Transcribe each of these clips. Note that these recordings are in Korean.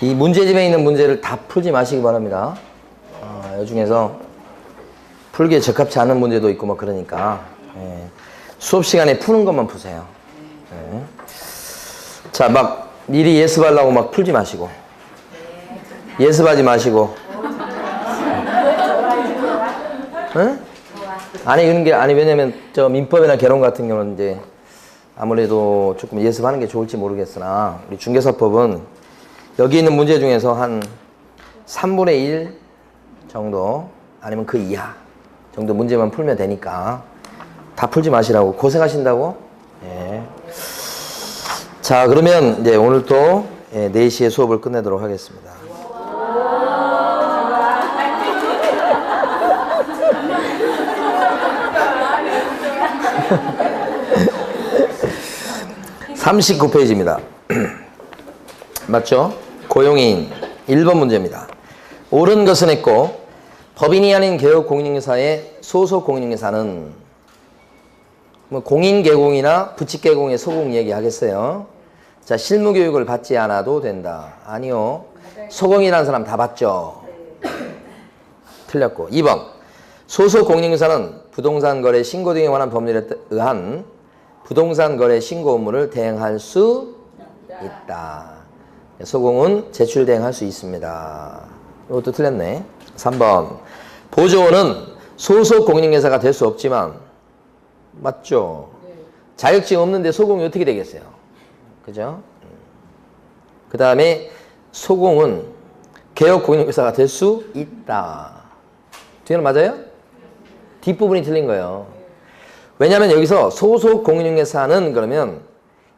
이 문제집에 있는 문제를 다 풀지 마시기 바랍니다. 이 중에서 풀기에 적합치 않은 문제도 있고 뭐 그러니까 수업 시간에 푸는 것만 푸세요. 자, 막 미리 예습하려고 막 풀지 마시고 예습하지 마시고 응? 아니 그런 게 아니 왜냐면 저 민법이나 개론 같은 경우는 이제 아무래도 조금 예습하는 게 좋을지 모르겠으나 우리 중개사법은 여기 있는 문제 중에서 한 3분의 1 정도 아니면 그 이하 정도 문제만 풀면 되니까 다 풀지 마시라고 고생하신다고. 예. 자, 그러면 이제 오늘 또 4시에 수업을 끝내도록 하겠습니다. (39페이지입니다) 맞죠? 고용인 1번 문제입니다. 옳은 것은 했고 법인이 아닌 개업 공인중개사의 소속 공인중개사는 뭐 공인개공이나 부칙개공의 소공 얘기하겠어요. 자, 실무교육을 받지 않아도 된다. 아니요. 소공이라는 사람 다 봤죠? 틀렸고. 2번 소속 공인중개사는 부동산 거래 신고 등에 관한 법률에 의한 부동산 거래 신고 업무를 대행할 수 있다. 소공은 제출 대행할 수 있습니다. 이것도 틀렸네. 3번 보조원은 소속 공인중개사가 될 수 없지만 맞죠? 자격증 없는데 소공이 어떻게 되겠어요? 그죠? 그 다음에 소공은 개업 공인중개사가 될 수 있다. 뒤에는 맞아요? 뒷부분이 틀린 거예요. 왜냐하면 여기서 소속 공인중개사는 그러면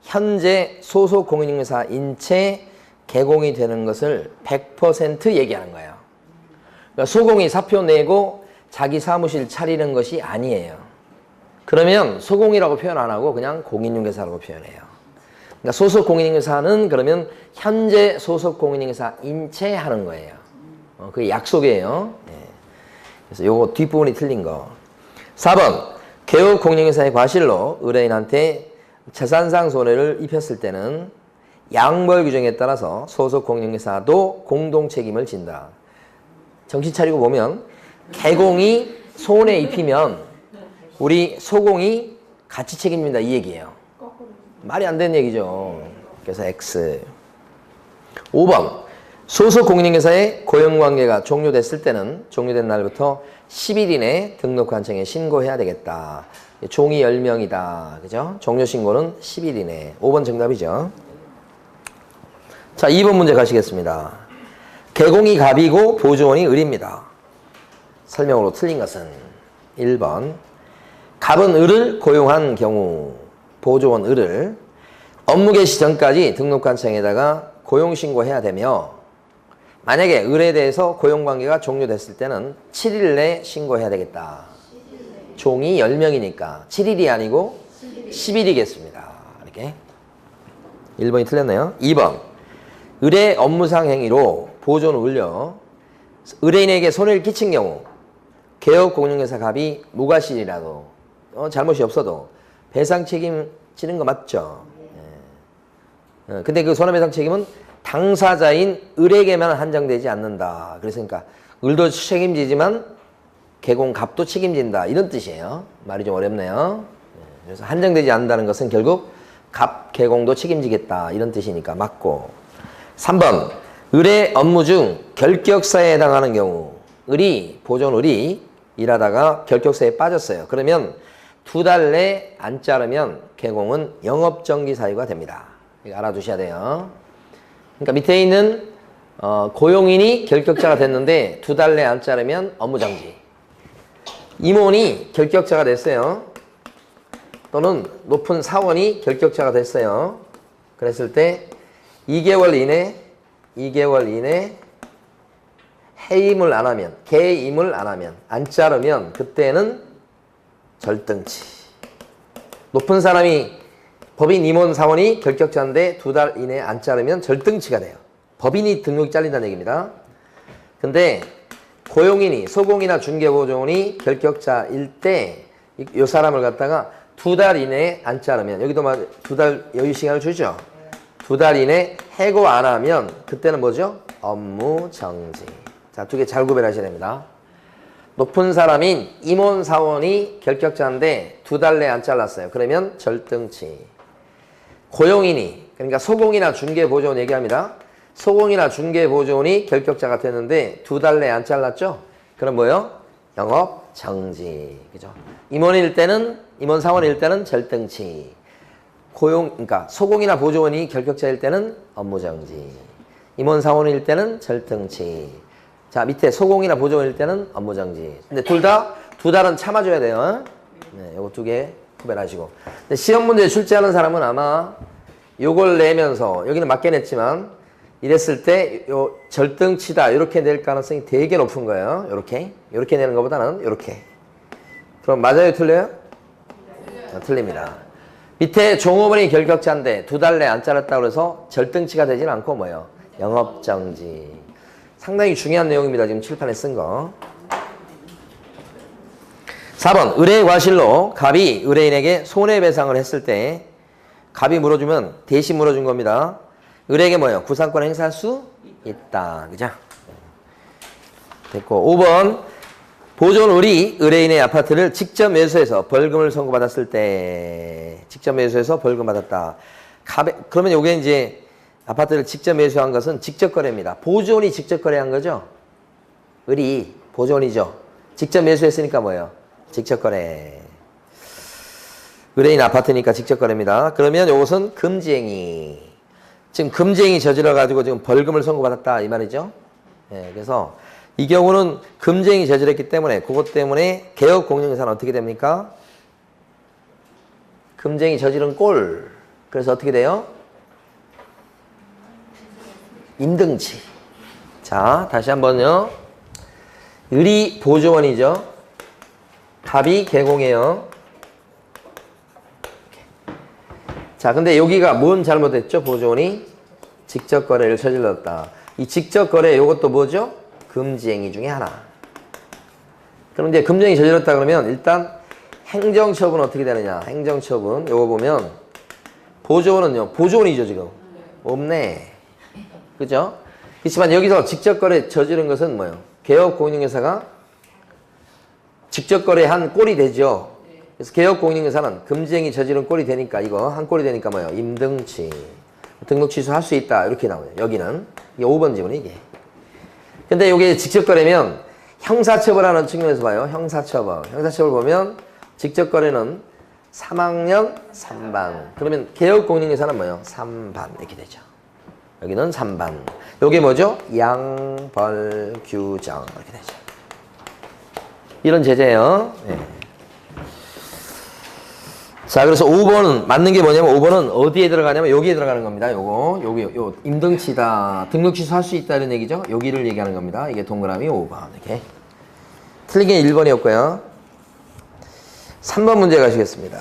현재 소속 공인중개사인 채 개공이 되는 것을 100% 얘기하는 거예요. 그러니까 소공이 사표 내고 자기 사무실 차리는 것이 아니에요. 그러면 소공이라고 표현 안 하고 그냥 공인중개사라고 표현해요. 그러니까 소속 공인중개사는 그러면 현재 소속 공인중개사인 채 하는 거예요. 그게 약속이에요. 그래서 요거 뒷부분이 틀린 거. 4번 개업 공인중개사의 과실로 의뢰인한테 재산상 손해를 입혔을 때는 양벌 규정에 따라서 소속 공인중개사도 공동 책임을 진다. 정신 차리고 보면 개공이 손해 입히면 우리 소공이 같이 책임진다 이 얘기예요. 말이 안 되는 얘기죠. 그래서 X. 5번 소속 공인중개사의 고용관계가 종료됐을 때는 종료된 날부터 10일 이내 등록관청에 신고해야 되겠다. 종이 10명이다. 그죠? 종료신고는 10일 이내. 5번 정답이죠. 자, 2번 문제 가시겠습니다. 개공이 갑이고 보조원이 을입니다. 설명으로 틀린 것은 1번 갑은 을을 고용한 경우 보조원 을을 업무 개시 전까지 등록관청에다가 고용신고해야 되며 만약에 을에 대해서 고용관계가 종료됐을 때는 7일 내에 신고해야 되겠다. 종이 10명이니까 7일이 아니고 10일이겠습니다. 이렇게 1번이 틀렸네요. 2번 을의 업무상 행위로 보조원 을려 의뢰인에게 손해를 끼친 경우 개업 공인중개사 갑이 무과실이라도 잘못이 없어도 배상 책임 지는 거 맞죠? 근데 그 손해배상 책임은 당사자인 을에게만 한정되지 않는다. 그러니까 을도 책임지지만 개공갑도 책임진다. 이런 뜻이에요. 말이 좀 어렵네요. 그래서 한정되지 않는다는 것은 결국 갑, 개공도 책임지겠다. 이런 뜻이니까 맞고. 3번 을의 업무 중 결격사에 해당하는 경우 을이 보존 을이 일하다가 결격사에 빠졌어요. 그러면 2달 내 안 자르면 개공은 영업정지 사유가 됩니다. 이거 알아두셔야 돼요. 그러니까 밑에 있는 고용인이 결격자가 됐는데 2달 내 안 자르면 업무정지. 임원이 결격자가 됐어요. 또는 높은 사원이 결격자가 됐어요. 그랬을 때 2개월 이내 해임을 안 하면, 개임을 안 하면, 안 자르면 그때는 절등치. 높은 사람이 법인 임원 사원이 결격자인데 2달 이내에 안 자르면 절등치가 돼요. 법인이 등록이 잘린다는 얘기입니다. 근데 고용인이 소공이나 중개보조원이 결격자일 때 이 사람을 갖다가 2달 이내에 안 자르면 여기도 막 2달 여유 시간을 주죠. 2달 이내 해고 안 하면 그때는 뭐죠? 업무 정지. 자, 두 개 잘 구별하셔야 됩니다. 높은 사람인 임원 사원이 결격자인데 2달 내에 안 잘랐어요. 그러면 절등치. 고용인이, 그러니까 소공이나 중개보조원 얘기합니다. 소공이나 중개보조원이 결격자가 됐는데 2달 내에 안 잘랐죠? 그럼 뭐요? 영업 정지. 그죠? 임원 사원일 때는 절등치. 그러니까 소공이나 보조원이 결격자일 때는 업무 정지. 임원 사원일 때는 절등치. 자, 밑에 소공이나 보조원일 때는 업무 정지. 근데 둘 다 2달은 참아줘야 돼요. 네, 요거 2개 구별하시고. 근데 시험 문제 출제하는 사람은 아마 요걸 내면서, 여기는 맞게 냈지만, 이랬을 때, 요 절등치다, 이렇게 낼 가능성이 되게 높은 거예요. 요렇게. 요렇게 내는 것보다는 요렇게. 그럼 맞아요, 틀려요? 네. 틀립니다. 밑에 종업원이 결격자인데 2달 내에 안 잘랐다고 해서 절등치가 되진 않고 뭐예요? 영업정지. 상당히 중요한 내용입니다. 지금 칠판에 쓴 거. 4번 의뢰 과실로 갑이 의뢰인에게 손해배상을 했을 때 갑이 물어주면 대신 물어준 겁니다. 의뢰에게 뭐예요? 구상권을 행사할 수 있다. 그죠? 됐고 5번 보존을이 의뢰인의 아파트를 직접 매수해서 벌금을 선고받았을 때 직접 매수해서 벌금 받았다. 그러면 요게 이제 아파트를 직접 매수한 것은 직접 거래입니다. 보존이 직접 거래한 거죠? 을이 보존이죠. 직접 매수했으니까 뭐예요? 직접 거래. 의뢰인 아파트니까 직접 거래입니다. 그러면 요것은 금지행위. 지금 금지행위 저질러가지고 지금 벌금을 선고받았다 이 말이죠. 네, 그래서 이 경우는 금지행위 저질렀기 때문에 그것 때문에 개업공인중개사는 어떻게 됩니까? 금지행위 저지른 꼴. 그래서 어떻게 돼요? 임등치. 자, 다시 한번요. 을이 보조원이죠. 갑이 개공이에요. 자, 근데 여기가 뭔 잘못했죠? 보조원이 직접 거래를 저질렀다. 이 직접 거래 이것도 뭐죠? 금지행위 중에 하나. 그럼 이제 금지행위 저질렀다 그러면 일단 행정처분 어떻게 되느냐? 행정처분 요거 보면 보조원은요. 보조원이죠 지금. 없네. 그죠? 그렇지만 여기서 직접 거래 저지른 것은 뭐예요? 개업공인중개사가 직접 거래한 꼴이 되죠. 그래서 개업공인중개사는 금지행위 저지른 꼴이 되니까 이거 한 꼴이 되니까 뭐예요? 임등치. 등록 취소할 수 있다. 이렇게 나와요. 여기는. 이게 5번 지문이 이게. 근데 이게 직접 거래면 형사처벌하는 측면에서 봐요. 형사처벌. 형사처벌 보면 직접 거래는 3학년 3반. 그러면 개업공인중개사는 뭐예요? 3반. 이렇게 되죠. 여기는 3반. 요게 뭐죠? 양벌규정. 이렇게 되죠. 이런 제재예요. 네. 자, 그래서 5번은 맞는 게 뭐냐면 5번은 어디에 들어가냐면 여기에 들어가는 겁니다. 요 임등치다. 등록 취소할 수 있다 이런 얘기죠. 여기를 얘기하는 겁니다. 이게 동그라미 5번. 이렇게. 틀린 게 1번이었고요. 3번 문제 가시겠습니다.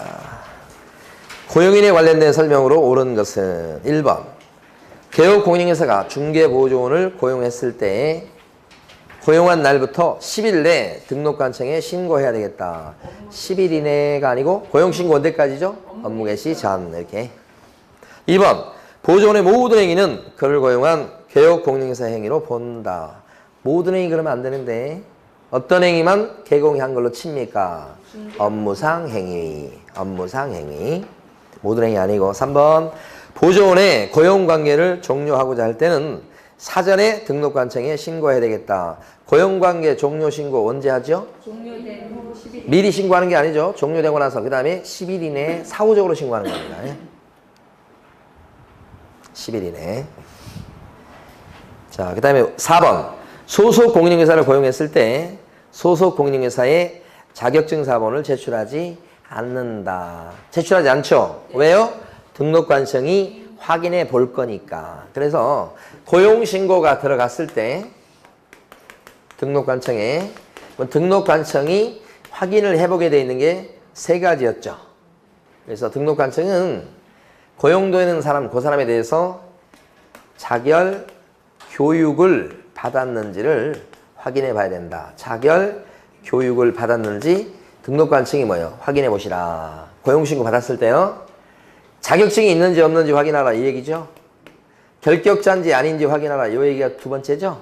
고용인에 관련된 설명으로 옳은 것은 1번. 개업공인중개사가 중개보조원을 고용했을 때 고용한 날부터 10일 내 등록관청에 신고해야 되겠다. 10일 이내가 아니고 고용신고 언제까지죠? 업무 개시 전. 이렇게. 2번. 보조원의 모든 행위는 그를 고용한 개업공인중개사 행위로 본다. 모든 행위 그러면 안 되는데 어떤 행위만 개공이 한 걸로 칩니까? 업무상 행위. 업무상 행위. 모든 행위 아니고. 3번. 보조원의 고용관계를 종료하고자 할 때는 사전에 등록관청에 신고해야 되겠다. 고용관계 종료 신고 언제 하죠? 종료된 후 10일. 미리 신고하는 게 아니죠. 종료되고 나서 그 다음에 10일 이내에 사후적으로 신고하는 겁니다. 10일 이내. 자, 그 다음에 4번. 소속 공인중개사를 고용했을 때 소속 공인중개사의 자격증 사본을 제출하지 않는다. 제출하지 않죠. 왜요? 등록관청이 확인해 볼 거니까. 그래서 고용신고가 들어갔을 때 등록관청에 등록관청이 확인을 해보게 돼 있는 게 3가지였죠. 그래서 등록관청은 고용되는 사람, 그 사람에 대해서 자결 교육을 받았는지를 확인해 봐야 된다. 자결 교육을 받았는지 등록관청이 뭐예요? 확인해 보시라. 고용신고 받았을 때요. 자격증이 있는지 없는지 확인하라 이 얘기죠. 결격자인지 아닌지 확인하라. 요 얘기가 두 번째죠.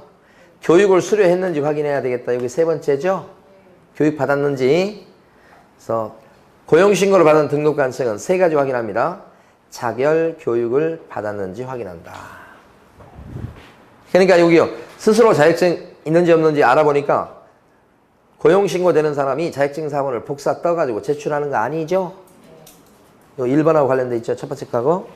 교육을 수료했는지 확인해야 되겠다. 여기 세 번째죠. 교육 받았는지. 그래서 고용신고를 받은 등록관청은 세 가지 확인합니다. 자결 교육을 받았는지 확인한다. 그러니까 여기요. 스스로 자격증 있는지 없는지 알아보니까 고용신고 되는 사람이 자격증 사본을 복사 떠가지고 제출하는 거 아니죠? 요 1번하고 관련돼 있죠. 첫 번째 거하고.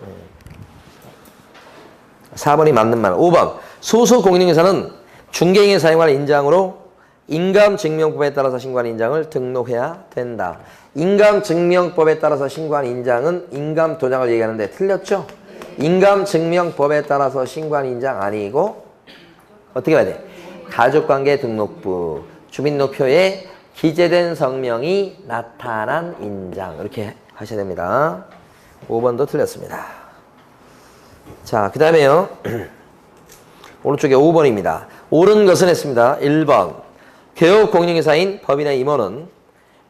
4번이 맞는 말. 5번. 소속공인중개사는 중개인이 사용하는 인장으로 인감증명법에 따라서 신고한 인장을 등록해야 된다. 인감증명법에 따라서 신고한 인장은 인감도장을 얘기하는데 틀렸죠? 인감증명법에 따라서 신고한 인장 아니고 어떻게 해야 돼? 가족관계 등록부 주민등록표에 기재된 성명이 나타난 인장 이렇게 하셔야 됩니다. 5번도 틀렸습니다. 자, 그 다음에요. 오른쪽에 5번입니다. 옳은 것은 했습니다. 1번. 개업공인중개사인 법인의 임원은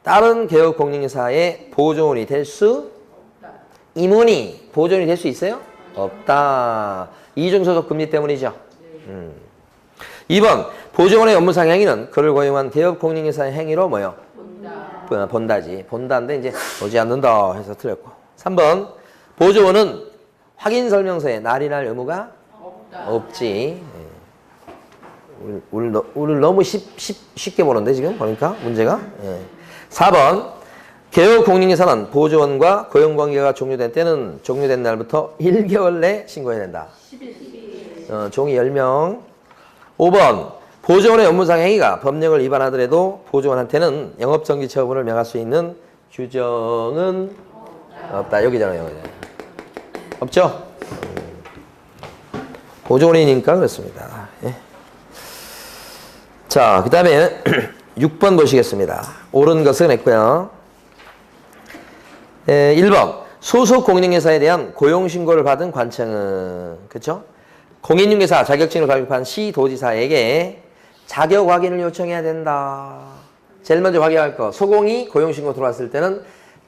다른 개업공인중개사의 보조원이 될 수 임원이 보조원이 될 수 있어요? 없다. 이중소속 금지 때문이죠. 2번. 보조원의 업무상 행위는 그를 고용한 개업공인중개사의 행위로 뭐요? 본다지. 본다인데 이제 보지 않는다 해서 틀렸고. 3번. 보조원은 확인설명서에 날인할 의무가 없지. 우리를 너무 쉽게 보는데 지금 보니까 문제가. 4번. 개업공인중개사는 보조원과 고용관계가 종료된 때는 종료된 날부터 1개월 내 신고해야 된다. 종이 10명. 5번. 보조원의 업무상 행위가 법령을 위반하더라도 보조원한테는 영업정지 처분을 명할 수 있는 규정은 없다. 여기잖아요. 없죠? 보조원이니까 그렇습니다. 예. 자, 그 다음에 6번 보시겠습니다. 옳은 것은 했고요. 1번. 소속 공인중개사에 대한 고용신고를 받은 관청은 그렇죠? 공인중개사 자격증을 발급한 시도지사에게 자격 확인을 요청해야 된다. 제일 먼저 확인할 거. 소공이 고용신고 들어왔을 때는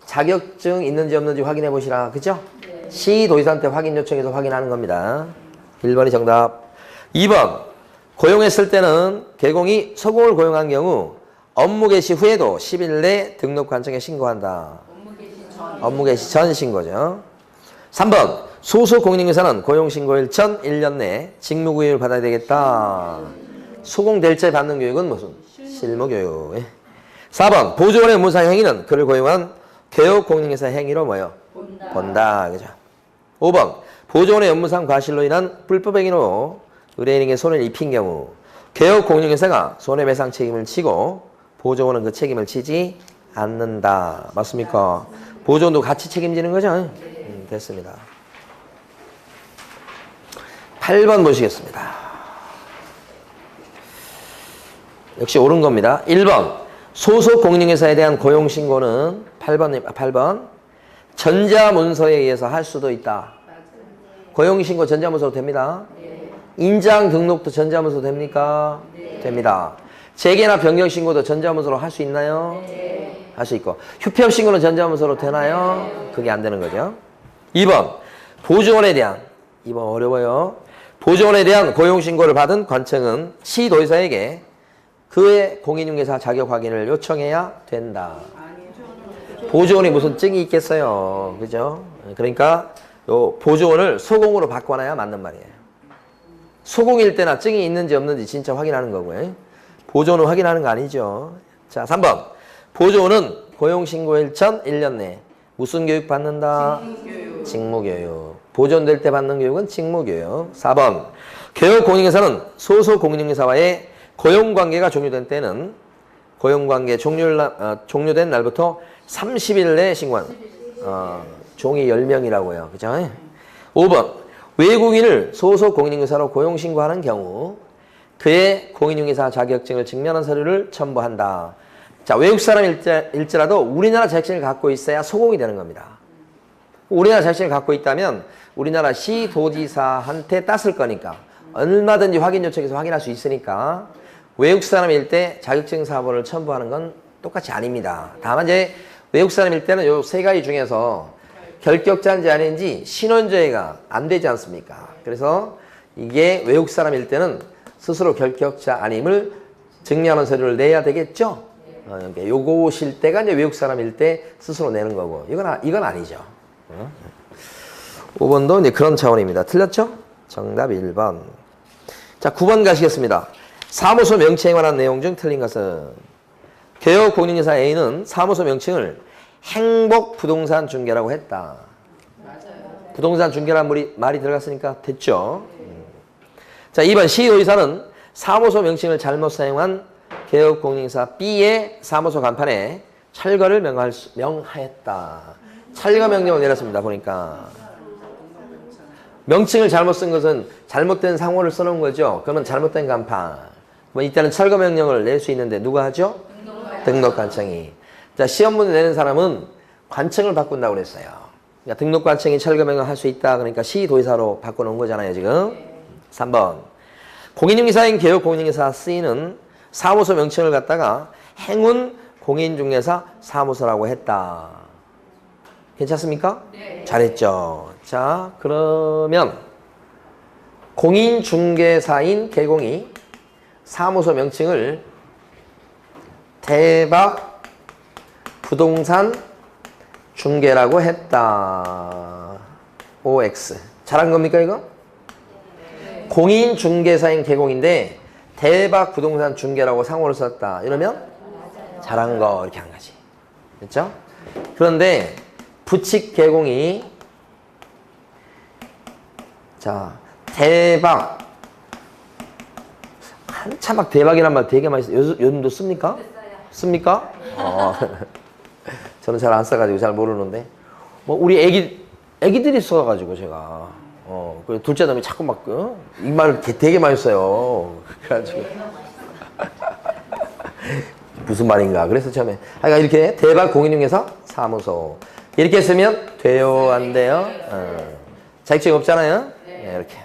자격증 있는지 없는지 확인해 보시라. 그죠? 네. 시도지사한테 확인 요청해서 확인하는 겁니다. 1번이 정답. 2번. 고용했을 때는 개공이 소공을 고용한 경우 업무 개시 후에도 10일 내 등록관청에 신고한다. 업무 개시 전 신고죠. 3번. 소속 공인중개사는 고용신고일 전 1년 내 직무교육을 받아야 되겠다. 소공될 때 받는 교육은 무슨? 실무교육. 4번. 보조원의 업무상 행위는 그를 고용한 개업공인중개사 행위로 뭐요? 본다. 그죠? 5번. 보조원의 업무상 과실로 인한 불법 행위로 의뢰인에게 손해를 입힌 경우 개업공인중개사가 손해배상 책임을 지고 보조원은 그 책임을 지지 않는다. 맞습니까? 보조원도 같이 책임지는 거죠? 됐습니다. 8번 보시겠습니다. 역시 옳은 겁니다. 1번. 소속 공인중개사에 대한 고용신고는 8번. 전자문서에 의해서 할 수도 있다. 고용신고 전자문서도 됩니다. 인장 등록도 전자문서 됩니까? 됩니다. 재개나 변경신고도 전자문서로 할 수 있나요? 할 수 있고. 휴폐업신고는 전자문서로 되나요? 그게 안 되는 거죠. 2번. 보조원에 대한 2번 어려워요. 보조원에 대한 고용신고를 받은 관청은 시도지사에게 그의 공인중개사 자격 확인을 요청해야 된다. 보조원이 무슨 증이 있겠어요. 그죠? 그러니까 요 보조원을 소공으로 바꿔놔야 맞는 말이에요. 소공일 때나 증이 있는지 없는지 진짜 확인하는 거고요. 보조원은 확인하는 거 아니죠. 자, 3번. 보조원은 고용신고일 전 1년 내 무슨 교육 받는다? 직무교육. 보조원 될 때 받는 교육은 직무교육. 4번. 개업공인중개사는 소속 공인중개사와의 고용관계가 종료된 때는 고용관계 종료된 날부터 30일 내에 신고한 종이 10명이라고요. 그죠? 5번. 외국인을 소속 공인중개사로 고용신고하는 경우 그의 공인중개사 자격증을 증명하는 서류를 첨부한다. 자, 외국 사람일지라도 우리나라 자격증을 갖고 있어야 소공이 되는 겁니다. 우리나라 자격증을 갖고 있다면 우리나라 시도지사한테 땄을 거니까 얼마든지 확인 요청해서 확인할 수 있으니까 외국 사람일 때 자격증 사본을 첨부하는 건 똑같이 아닙니다. 다만 이제 외국 사람일 때는 요 세 가지 중에서 결격자인지 아닌지 신원조회가 안 되지 않습니까? 그래서 이게 외국 사람일 때는 스스로 결격자 아님을 증명하는 서류를 내야 되겠죠? 그러니까 요것일 때가 이제 외국 사람일 때 스스로 내는 거고, 이건 아니죠. 5번도 이제 그런 차원입니다. 틀렸죠? 정답 1번. 자, 9번 가시겠습니다. 사무소 명칭에 관한 내용 중 틀린 것은 개업 공인중개사 A는 사무소 명칭을 행복부동산 중개라고 했다. 맞아요. 부동산 중개라는 말이 들어갔으니까 됐죠. 자, 2번 시의사는 사무소 명칭을 잘못 사용한 개업 공인중개사 B의 사무소 간판에 철거를 명하였다. 철거 명령을 내렸습니다. 보니까 명칭을 잘못 쓴 것은 잘못된 상호를 써놓은 거죠. 그러면 잘못된 간판. 뭐 이때는 철거 명령을 낼 수 있는데 누가 하죠? 등록관청이. 자, 시험 문제 내는 사람은 관청을 바꾼다고 그랬어요. 그러니까 등록관청이 철거 명령을 할 수 있다. 그러니까 시도의사로 바꿔놓은 거잖아요, 지금. 3번. 공인중개사인 개업 공인중개사 C는 사무소 명칭을 갖다가 행운 공인중개사 사무소라고 했다. 괜찮습니까? 네. 잘했죠. 자, 그러면 공인중개사인 개공이 사무소 명칭을 대박 부동산 중개라고 했다. OX. 잘한 겁니까, 이거? 네. 공인중개사인 개공인데 대박 부동산 중개라고 상호를 썼다. 이러면 잘한 거 이렇게 한 거지. 됐죠? 그런데 부칙 개공이 자, 대박 한참 막 대박이란 말 되게 많이 써요. 요즘도 씁니까? 씁니까? 저는 잘 안 써가지고 잘 모르는데 뭐 우리 애기들이 써가지고 제가 그 둘째 놈이 자꾸 막 이 말을 되게 많이 써요. 그래가지고 무슨 말인가. 그래서 처음에 하여간 이렇게 대박 공인중개사 사무소 이렇게 쓰면 돼요, 안 돼요? 자격증 없잖아요. 네, 이렇게.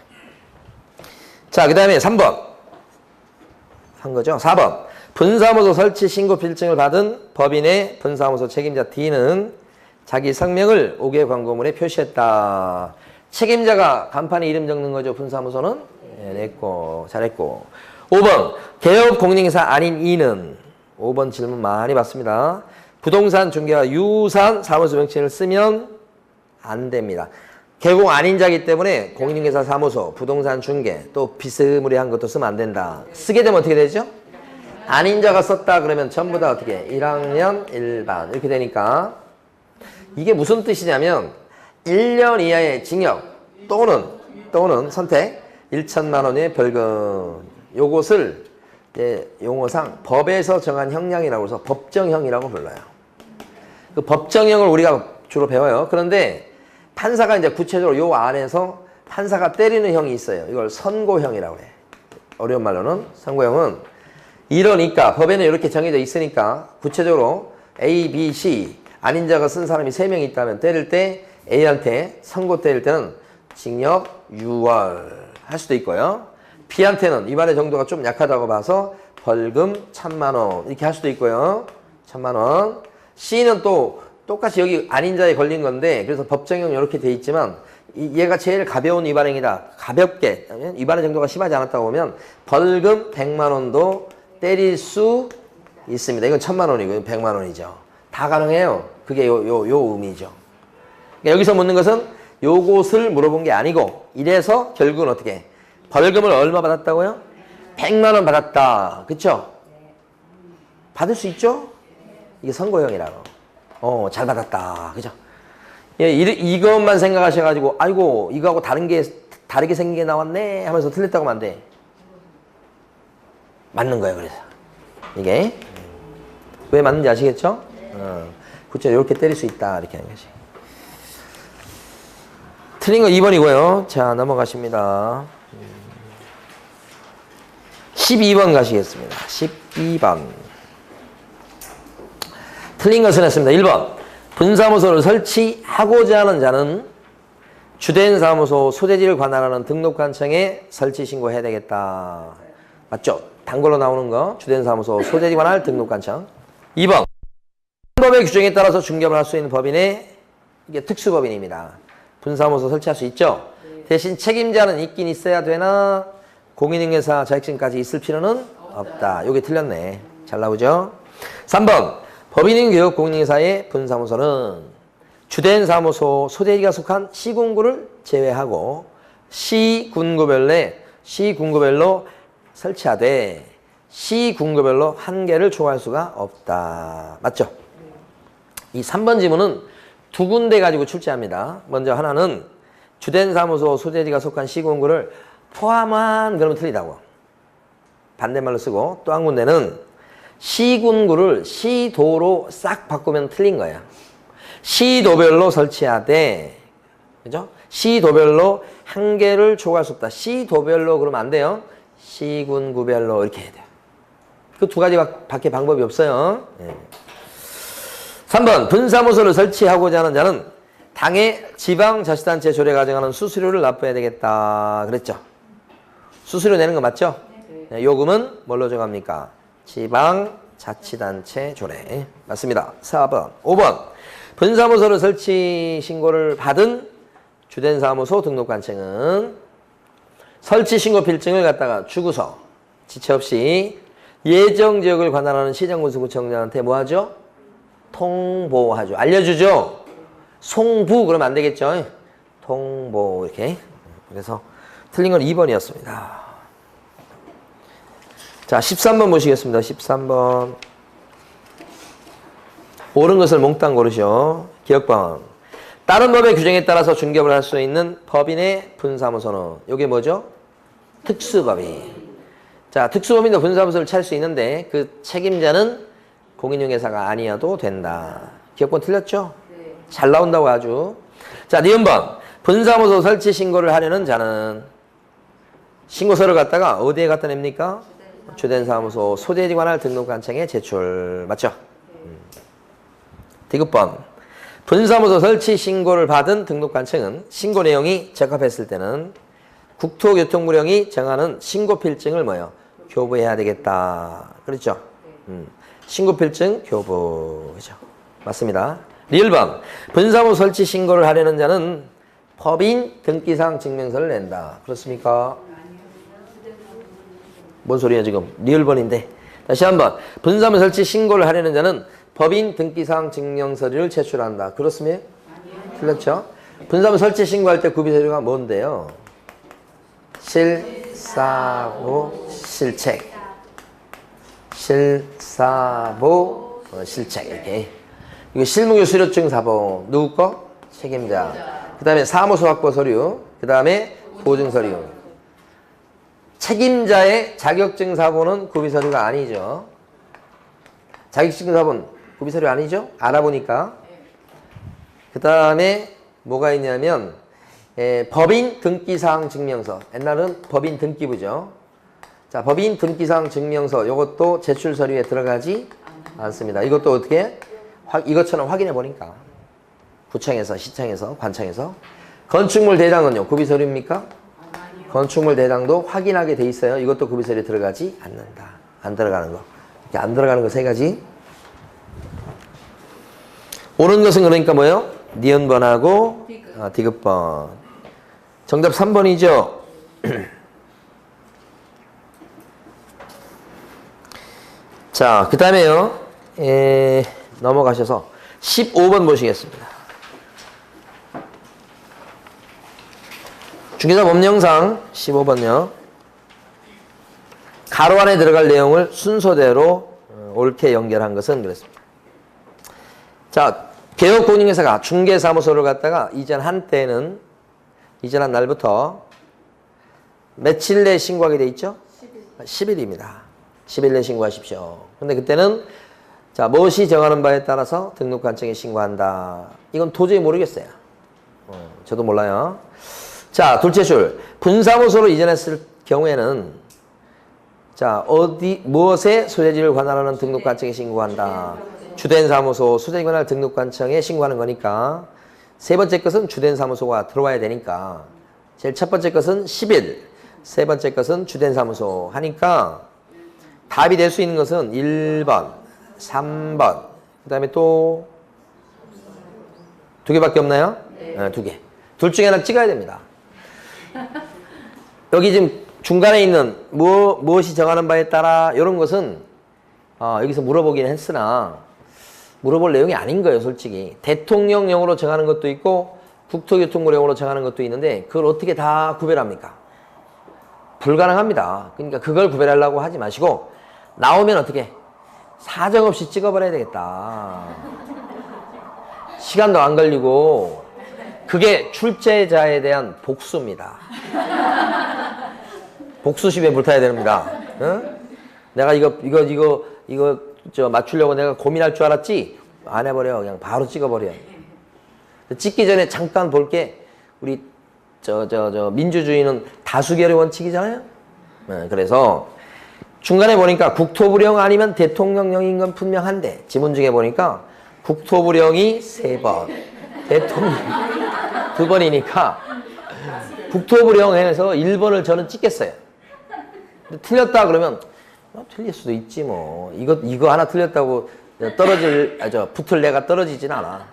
자, 그 다음에 3번 한 거죠. 4번 분사무소 설치 신고 필증을 받은 법인의 분사무소 책임자 D는 자기 성명을 5개 광고물에 표시했다. 책임자가 간판에 이름 적는 거죠. 분사무소는 네, 냈고 잘했고. 5번 개업 공인중개사 아닌 E는 5번 질문 많이 받습니다. 부동산 중개와 유사한 사무소 명칭을 쓰면 안 됩니다. 개공 아닌 자이기 때문에 공인중개사 사무소, 부동산 중개, 또 비스무리한 것도 쓰면 안 된다. 쓰게 되면 어떻게 되죠? 아닌 자가 썼다 그러면 전부 다 어떻게? 1학년 1반 이렇게 되니까 이게 무슨 뜻이냐면 1년 이하의 징역 또는 선택 1천만 원의 벌금. 요것을 용어상 법에서 정한 형량이라고 해서 법정형이라고 불러요. 그 법정형을 우리가 주로 배워요. 그런데 판사가 이제 구체적으로 요 안에서 판사가 때리는 형이 있어요. 이걸 선고형이라고 해. 어려운 말로는 선고형은 이러니까 법에는 이렇게 정해져 있으니까 구체적으로 A, B, C 아닌 자가 쓴 사람이 3명 있다면 때릴 때 A한테 선고 때릴 때는 징역 6월 할 수도 있고요. B한테는 위반의 정도가 좀 약하다고 봐서 벌금 1,000만 원 이렇게 할 수도 있고요. 1,000만 원. C는 또 똑같이 여기 아닌 자에 걸린 건데 그래서 법정형 이렇게 돼 있지만 얘가 제일 가벼운 위반행위다. 가볍게 위반의 정도가 심하지 않았다고 보면 벌금 100만 원도 때릴 수 있습니다. 이건 1,000만 원이고 100만 원이죠. 다 가능해요. 그게 요 의미죠. 그러니까 여기서 묻는 것은 요것을 물어본 게 아니고 이래서 결국은 어떻게 벌금을 얼마 받았다고요? 100만 원 받았다. 그쵸? 받을 수 있죠? 이게 선고형이라고. 잘 받았다. 그죠? 예, 이것만 생각하셔가지고, 아이고, 이거하고 다르게 생긴 게 나왔네 하면서 틀렸다고 하면 안 돼. 맞는 거예요, 그래서. 이게. 왜 맞는지 아시겠죠? 그쵸, 이렇게 때릴 수 있다. 이렇게 하는 거지. 틀린 거 2번이고요. 자, 넘어가십니다. 12번 가시겠습니다. 12번. 틀린 것은 했습니다. 1번. 분사무소를 설치하고자 하는 자는 주된 사무소 소재지를 관할하는 등록관청에 설치 신고해야 되겠다. 맞죠? 단골로 나오는 거. 주된 사무소 소재지 관할 등록관청. 2번. 법의 규정에 따라서 중개업을 할 수 있는 법인의 이게 특수법인입니다. 분사무소 설치할 수 있죠? 대신 책임자는 있긴 있어야 되나 공인중개사 자격증까지 있을 필요는 없다. 요게 틀렸네. 잘 나오죠? 3번 법인인 교육 공인중개사의 분사무소는 주된 사무소 소재지가 속한 시군구를 제외하고 시군구별로 설치하되 시군구별로 한 개를 초과할 수가 없다. 맞죠? 이 3번 지문은 두 군데 가지고 출제합니다. 먼저 하나는 주된 사무소 소재지가 속한 시군구를 포함한 그러면 틀리다고. 반대말로 쓰고 또 한 군데는 시군구를 시도로 싹 바꾸면 틀린 거야. 시도별로 설치하되, 그죠? 시도별로 한 개를 초과할 수 없다. 시도별로 그러면 안 돼요. 시군구별로 이렇게 해야 돼요. 그 두 가지 밖에 방법이 없어요. 예. 3번 분사무소를 설치하고자 하는 자는 당의 지방자치단체 조례 가정하는 수수료를 납부해야 되겠다 그랬죠. 수수료 내는 거 맞죠? 네, 요금은 뭘로 정합니까? 지방자치단체 조례. 맞습니다. 4번. 5번 분사무소를 설치 신고를 받은 주된 사무소 등록관청은 설치 신고 필증을 갖다가 주고서 지체 없이 예정지역을 관할하는 시장군수구청장한테 뭐 하죠? 통보하죠. 알려주죠. 송부 그러면 안 되겠죠. 통보 이렇게. 그래서 틀린 건 2번이었습니다. 자, 13번 보시겠습니다. 13번. 옳은 것을 몽땅 고르시오. 기억번. 다른 법의 규정에 따라서 중개업을 할 수 있는 법인의 분사무소는 이게 뭐죠? 특수법인. 자, 특수법인도 분사무소를 차릴 수 있는데 그 책임자는 공인중개사가 아니어도 된다. 기억번 틀렸죠? 네. 잘 나온다고 아주. 자, 니은번. 분사무소 설치 신고를 하려는 자는 신고서를 갖다가 어디에 갖다 냅니까? 주된 사무소 소재지 관할 등록관청에 제출. 맞죠? 디귿번. 분사무소 설치 신고를 받은 등록관청은 신고 내용이 적합했을 때는 국토교통부령이 정하는 신고필증을 뭐요? 교부해야 되겠다. 그렇죠? 신고필증 교부. 그죠? 맞습니다. 리을번. 분사무소 설치 신고를 하려는 자는 법인 등기상 증명서를 낸다. 그렇습니까? 뭔 소리야 지금? 리을번인데. 다시 한번. 분사무소 설치 신고를 하려는 자는 법인 등기상 증명서를 제출한다. 그렇습니까? 틀렸죠? 분사무소 설치 신고할 때 구비서류가 뭔데요? 실사보 실책. 실사보 실책. 이렇게. 이거 실무교 수료증 사본 누구 거? 책임자. 그 다음에 사무소 확보 서류. 그 다음에 보증 서류. 책임자의 자격증 사본은 구비서류가 아니죠. 자격증 사본 구비서류 아니죠? 알아보니까. 그 다음에 뭐가 있냐면 법인 등기사항 증명서. 옛날은 법인 등기부죠. 자, 법인 등기사항 증명서 이것도 제출 서류에 들어가지 않습니다. 이것도 어떻게? 이것처럼 확인해 보니까. 구청에서, 시청에서, 관청에서. 건축물 대장은요. 구비서류입니까? 건축물 대장도 확인하게 돼 있어요. 이것도 구비서류에 들어가지 않는다. 안 들어가는 거. 이렇게 안 들어가는 거 세 가지. 옳은 것은 그러니까 뭐예요? 니은번하고 디귿번. 정답 3번이죠. 자, 그 다음에요. 넘어가셔서 15번 보시겠습니다. 중개사 법령상 15번요. 가로 안에 들어갈 내용을 순서대로 옳게 연결한 것은 그렇습니다. 자, 개업공인중개사가 중개사무소를 갖다가 이전한 날부터 며칠 내에 신고하게 돼 있죠? 10일입니다. 10일 내에 신고하십시오. 근데 그때는 자, 무엇이 정하는 바에 따라서 등록관청에 신고한다. 이건 도저히 모르겠어요. 저도 몰라요. 자, 둘째 줄. 분사무소로 이전했을 경우에는 자, 무엇에 소재지를 관할하는 등록관청에 신고한다. 주된 사무소 소재지 관할 등록관청에 신고하는 거니까 세 번째 것은 주된 사무소가 들어와야 되니까 제일 첫 번째 것은 10일, 세 번째 것은 주된 사무소 하니까 답이 될 수 있는 것은 1번, 3번, 그 다음에 또 두 개밖에 없나요? 네. 두 개. 둘 중에 하나 찍어야 됩니다. 여기 지금 중간에 있는 무엇이 정하는 바에 따라 이런 것은 여기서 물어보긴 했으나 물어볼 내용이 아닌 거예요, 솔직히. 대통령령으로 정하는 것도 있고 국토교통부령으로 정하는 것도 있는데 그걸 어떻게 다 구별합니까? 불가능합니다. 그러니까 그걸 구별하려고 하지 마시고 나오면 어떻게? 사정없이 찍어버려야 되겠다. 시간도 안 걸리고 그게 출제자에 대한 복수입니다. 복수심에 불타야 됩니다. 응? 내가 이거 맞추려고 내가 고민할 줄 알았지? 안 해버려. 그냥 바로 찍어버려. 찍기 전에 잠깐 볼게. 우리 민주주의는 다수결의 원칙이잖아요. 네, 그래서 중간에 보니까 국토부령 아니면 대통령령인 건 분명한데 지문 중에 보니까 국토부령이 3번, 대통령 2번이니까 국토부령에서 1번을 저는 찍겠어요. 근데 틀렸다 그러면 틀릴 수도 있지 뭐. 이거 하나 틀렸다고 붙을 내가 떨어지진 않아.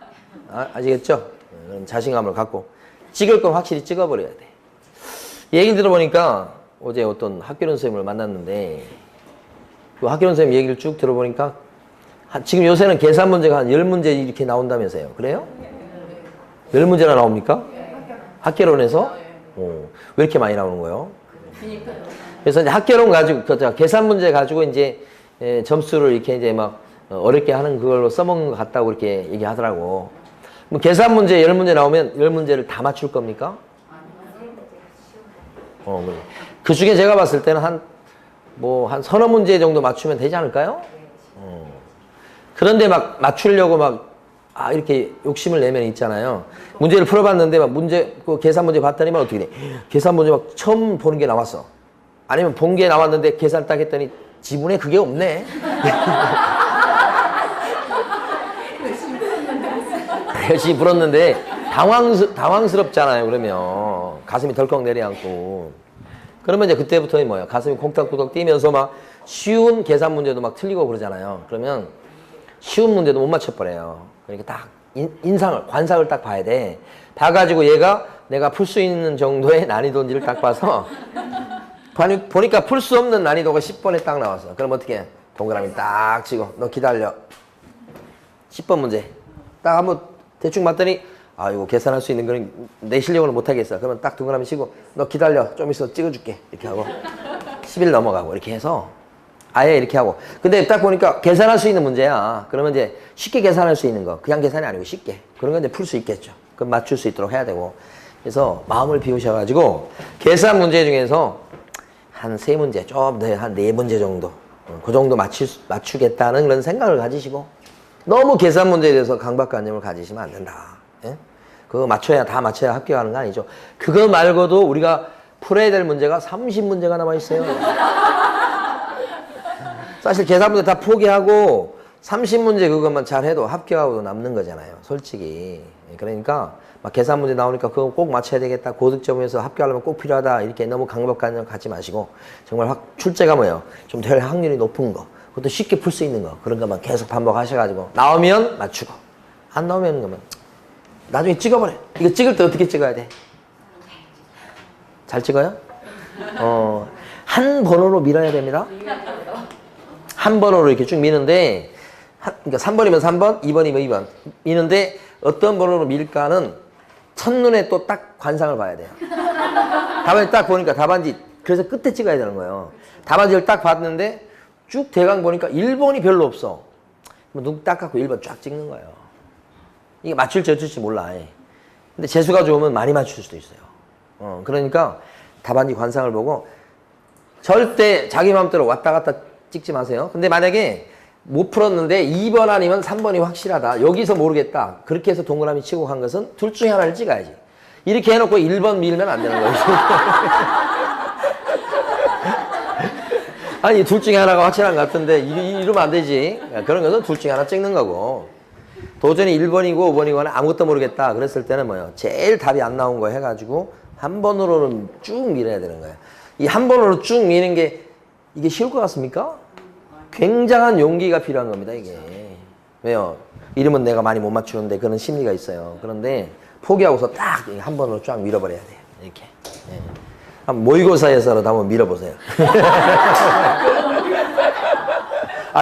아시겠죠? 그럼 자신감을 갖고 찍을 건 확실히 찍어버려야 돼. 얘기 들어보니까 어제 어떤 학교론 선생님을 만났는데 그 학교론 선생님 얘기를 쭉 들어보니까 지금 요새는 계산 문제가 한 10문제 이렇게 나온다면서요. 그래요? 10문제나 나옵니까? 학교론에서? 왜 이렇게 많이 나오는 거예요? 그래서 이제 학교론 가지고, 계산 문제 가지고 이제 점수를 이렇게 이제 막 어렵게 하는 그걸로 써먹는 것 같다고 이렇게 얘기하더라고. 뭐 계산 문제 10문제 나오면 10문제를 다 맞출 겁니까? 그 중에 제가 봤을 때는 한 서너 문제 정도 맞추면 되지 않을까요? 그런데 막 맞추려고 이렇게 욕심을 내면 있잖아요. 문제를 풀어봤는데 그 계산 문제 봤더니 어떻게 돼? 계산 문제 처음 보는 게 나왔어. 아니면 본 게 나왔는데 계산 딱 했더니 지문에 그게 없네. 열심히 풀었는데 당황스럽잖아요. 그러면 가슴이 덜컥 내려앉고 그러면 이제 그때부터는 뭐예요? 가슴이 콩닥콩닥 뛰면서 쉬운 계산 문제도 틀리고 그러잖아요. 그러면 쉬운 문제도 못 맞춰버려요. 그러니까 딱 관상을 딱 봐야 돼. 봐가지고 얘가 내가 풀 수 있는 정도의 난이도인지를 딱 봐서 보니까 풀 수 없는 난이도가 10번에 딱 나왔어. 그럼 어떻게 해? 동그라미 딱 치고 너 기다려. 10번 문제 딱 한번 대충 봤더니 이거 계산할 수 있는 거는 내 실력으로 못하겠어. 그러면 딱 동그라미 치고 너 기다려. 좀 있어 찍어줄게. 이렇게 하고 10일 넘어가고 이렇게 해서 아예 이렇게 하고. 근데 딱 보니까 계산할 수 있는 문제야. 그러면 이제 쉽게 계산할 수 있는 거. 그냥 계산이 아니고 쉽게. 그런 건 이제 풀 수 있겠죠. 그럼 맞출 수 있도록 해야 되고. 그래서 마음을 비우셔가지고 계산 문제 중에서 한 3문제, 좀 더 한 4문제 정도. 그 정도 맞추겠다는 그런 생각을 가지시고 너무 계산 문제에 대해서 강박관념을 가지시면 안 된다. 예? 그거 다 맞춰야 합격하는 거 아니죠. 그거 말고도 우리가 풀어야 될 문제가 30문제가 남아있어요. 사실 계산 문제 다 포기하고 30문제 그것만 잘해도 합격하고 남는 거잖아요. 솔직히. 그러니까 계산 문제 나오니까 그거 꼭 맞춰야 되겠다. 고득점에서 합격하려면 꼭 필요하다. 이렇게 너무 강박관념 갖지 마시고 정말 출제가 좀 될 확률이 높은 거. 그것도 쉽게 풀 수 있는 거. 그런 것만 계속 반복하셔가지고 나오면 맞추고 안 나오면 그러면 나중에 찍어버려. 이거 찍을 때 어떻게 찍어야 돼? 잘 찍어요? 한 번호로 밀어야 됩니다. 한 번호로 이렇게 쭉 미는데 그러니까 3번이면 3번, 2번이면 2번 미는데 어떤 번호로 밀까는 첫눈에 또 딱 관상을 봐야 돼요. 답안지 딱 보니까 그래서 끝에 찍어야 되는 거예요. 답안지를 딱 봤는데 쭉 대강 보니까 1번이 별로 없어. 눈 딱 감고 1번 쫙 찍는 거예요. 이게 맞출지 어쩔지 몰라. 근데 재수가 좋으면 많이 맞출 수도 있어요. 그러니까 답안지 관상을 보고 절대 자기 마음대로 왔다 갔다 찍지 마세요. 근데 만약에 못 풀었는데 2번 아니면 3번이 확실하다. 여기서 모르겠다. 그렇게 해서 동그라미 치고 간 것은 둘 중에 하나를 찍어야지. 이렇게 해놓고 1번 밀면 안 되는 거예요. 아니 둘 중에 하나가 확실한 것 같은데 이러면 안 되지. 그런 것은 둘 중에 하나 찍는 거고. 도전이 1번이고 5번이거나 아무것도 모르겠다. 그랬을 때는 뭐예요? 제일 답이 안 나온 거 해가지고 한 번으로는 쭉 밀어야 되는 거예요. 이 한 번으로 쭉 미는 게 이게 쉬울 것 같습니까? 굉장한 용기가 필요한 겁니다, 이게. 왜요? 이러면 내가 많이 못 맞추는데 그런 심리가 있어요. 그런데 포기하고서 딱 한 번으로 쫙 밀어버려야 돼요. 이렇게. 예. 한번 모의고사에서라도 한번 밀어보세요.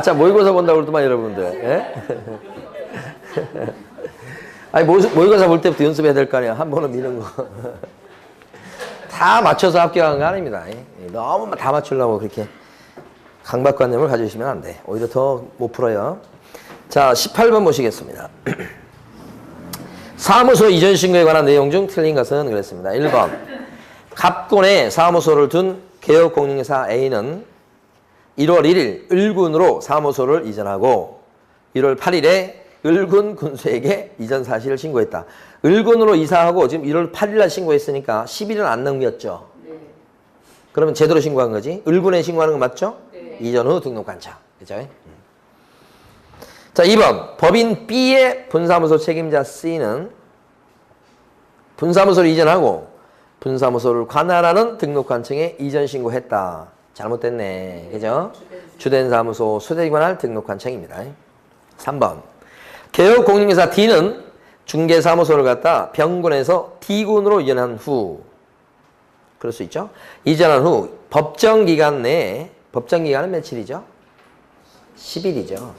자, 모의고사 본다고 그러더만, 여러분들. 예? 아니, 모의고사 볼 때부터 연습해야 될 거 아니야. 한 번은 미는 거. 다 맞춰서 합격한 거 아닙니다. 너무 다 맞추려고 그렇게 강박관념을 가지시면 안 돼. 오히려 더 못 풀어요. 자, 18번 보시겠습니다. 사무소 이전 신고에 관한 내용 중 틀린 것은 그랬습니다. 1번. 갑군에 사무소를 둔 개업공인회사 A는 1월 1일 을군으로 사무소를 이전하고 1월 8일에 을군 군수에게 이전 사실을 신고했다. 을군으로 이사하고 지금 1월 8일 날 신고했으니까 10일은 안 넘겼죠. 네. 그러면 제대로 신고한 거지. 을군에 신고하는 거 맞죠? 네. 이전 후 등록관청. 그죠? 자, 2번. 법인 B의 분사무소 책임자 C는 분사무소를 이전하고 분사무소를 관할하는 등록관청에 이전 신고했다. 잘못됐네. 그죠? 주된 사무소 수대 관할 등록관청입니다. 3번. 개업공인회사 D는 중개사무소를 갖다 병군에서 D군으로 이전한 후, 그럴 수 있죠? 이전한 후 법정기간 내에, 법정기간은 며칠이죠? 10일이죠.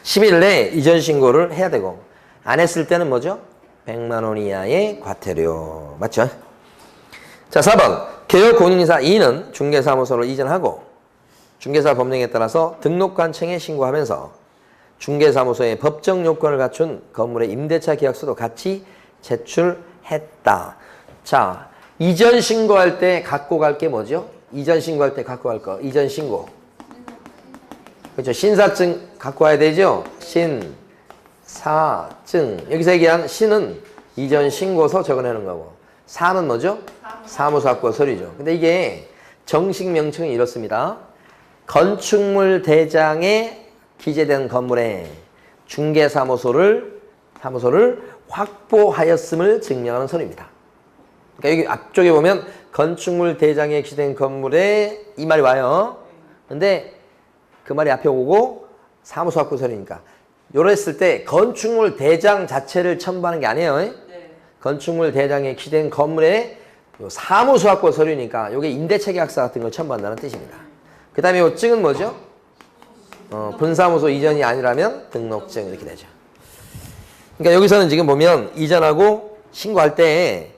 10일 내에 이전 신고를 해야 되고, 안 했을 때는 뭐죠? 100만 원 이하의 과태료. 맞죠? 자, 4번. 개업공인회사 E는 중개사무소를 이전하고 중개사 법령에 따라서 등록관청에 신고하면서 중개사무소의 법정 요건을 갖춘 건물의 임대차 계약서도 같이 제출했다. 자, 이전 신고할 때 갖고 갈 게 뭐죠? 이전 신고할 때 갖고 갈 거. 이전 신고. 그렇죠. 신사증 갖고 와야 되죠? 신사증. 여기서 얘기한 신은 이전 신고서 적어내는 거고. 사는 뭐죠? 사무소 확보 서류죠. 근데 이게 정식 명칭은 이렇습니다. 건축물 대장에 기재된 건물에 중개사무소를 확보하였음을 증명하는 서류입니다. 그러니까 여기 앞쪽에 보면 건축물 대장에 기재된 건물에 이 말이 와요. 근데 그 말이 앞에 오고 사무소 확보 서류니까 요랬을 때 건축물 대장 자체를 첨부하는 게 아니에요. 네. 건축물 대장에 기재된 건물에 사무소 확보 서류니까 요게 임대차 계약서 같은 걸 첨부한다는 뜻입니다. 그 다음에 요 증은 뭐죠? 분사무소 이전이 아니라면 등록증 이렇게 되죠. 그러니까 여기서는 지금 보면 이전하고 신고할 때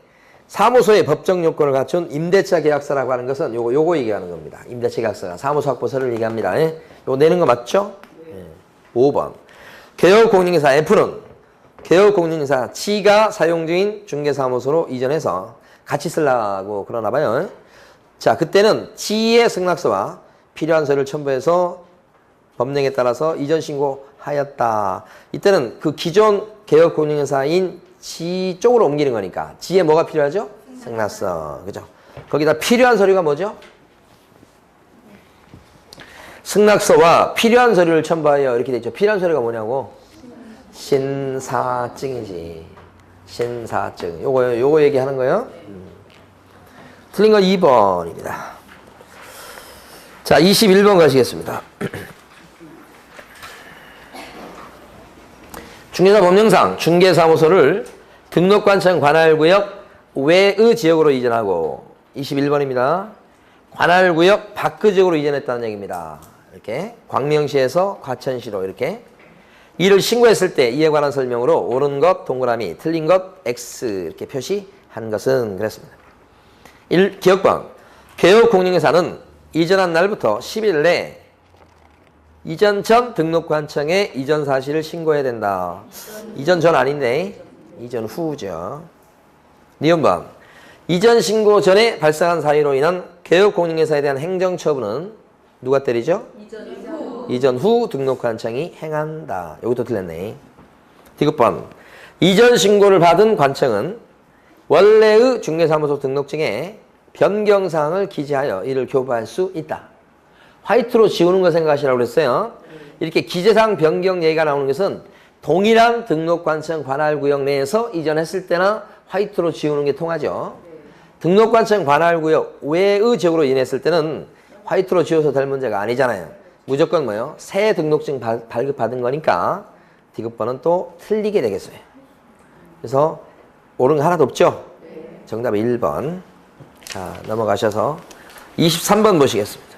사무소의 법정 요건을 갖춘 임대차 계약서라고 하는 것은 요거 얘기하는 겁니다. 임대차 계약서가 사무소 확보 서류를 얘기합니다. 요거 내는 거 맞죠? 네. 5번. 개업공인회사 F는 개업공인회사 G가 사용 중인 중개사무소로 이전해서 같이 쓰려고 그러나 봐요. 자, 그때는 G의 승낙서와 필요한 서류를 첨부해서 법령에 따라서 이전 신고하였다. 이때는 그 기존 개업공인회사인 G 쪽으로 옮기는 거니까 G에 뭐가 필요하죠? 승낙서. 그죠? 거기다 필요한 서류가 뭐죠? 승낙서와 필요한 서류를 첨부하여 이렇게 돼 있죠. 필요한 서류가 뭐냐고? 신사증이지. 신사증. 요거 얘기하는 거예요. 틀린 건 2번입니다. 자, 21번 가시겠습니다. 중개사 법령상 중개사무소를 등록관청 관할구역 외의 지역으로 이전하고 21번입니다. 관할구역 밖의 지역으로 이전했다는 얘기입니다. 이렇게 광명시에서 과천시로 이렇게 이를 신고했을 때 이에 관한 설명으로 옳은 것 동그라미, 틀린 것 X 이렇게 표시한 것은 그랬습니다. 1. 기억번. 개업공인회사는 이전한 날부터 10일 내 이전 전 등록관청에 이전 사실을 신고해야 된다. 이전 전 아닌데 이전 후죠. 니은번. 이전 신고 전에 발생한 사유로 인한 개업공인회사에 대한 행정처분은 누가 때리죠? 이전 후 등록관청이 행한다. 이것도 틀렸네. 디귿번. 이전 신고를 받은 관청은 원래의 중개사무소 등록증에 변경사항을 기재하여 이를 교부할 수 있다. 화이트로 지우는 거 생각하시라고 그랬어요. 이렇게 기재사항 변경 얘기가 나오는 것은 동일한 등록관청 관할구역 내에서 이전했을 때나 화이트로 지우는 게 통하죠. 등록관청 관할구역 외의 지역으로 인했을 때는 화이트로 지워서 될 문제가 아니잖아요. 무조건 뭐요? 새 등록증 발급받은 거니까 디귿번은 또 틀리게 되겠어요. 그래서 옳은 거 하나도 없죠? 정답은 1번. 자, 넘어가셔서 23번 보시겠습니다.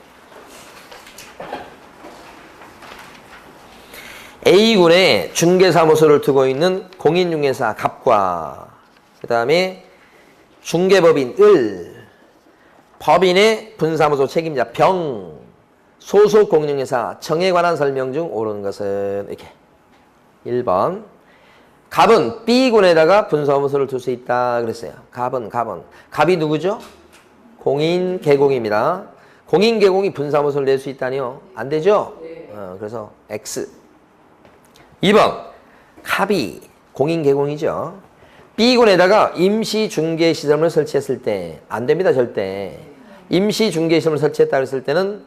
A군에 중개사무소를 두고 있는 공인중개사 갑과 그 다음에 중개법인 을, 법인의 분사무소 책임자 병, 소속 공인중개사 정에 관한 설명 중 옳은 것은 이렇게 1번. 갑은 B군에다가 분사무소를 둘 수 있다 그랬어요. 갑이 누구죠? 공인개공입니다. 공인개공이 분사무소를 낼 수 있다니요? 안 되죠? 그래서 X. 2번. 갑이 공인개공이죠. B군에다가 임시중개시설을 설치했을 때 안 됩니다, 절대. 임시중개시설을 설치했다 그랬을 때는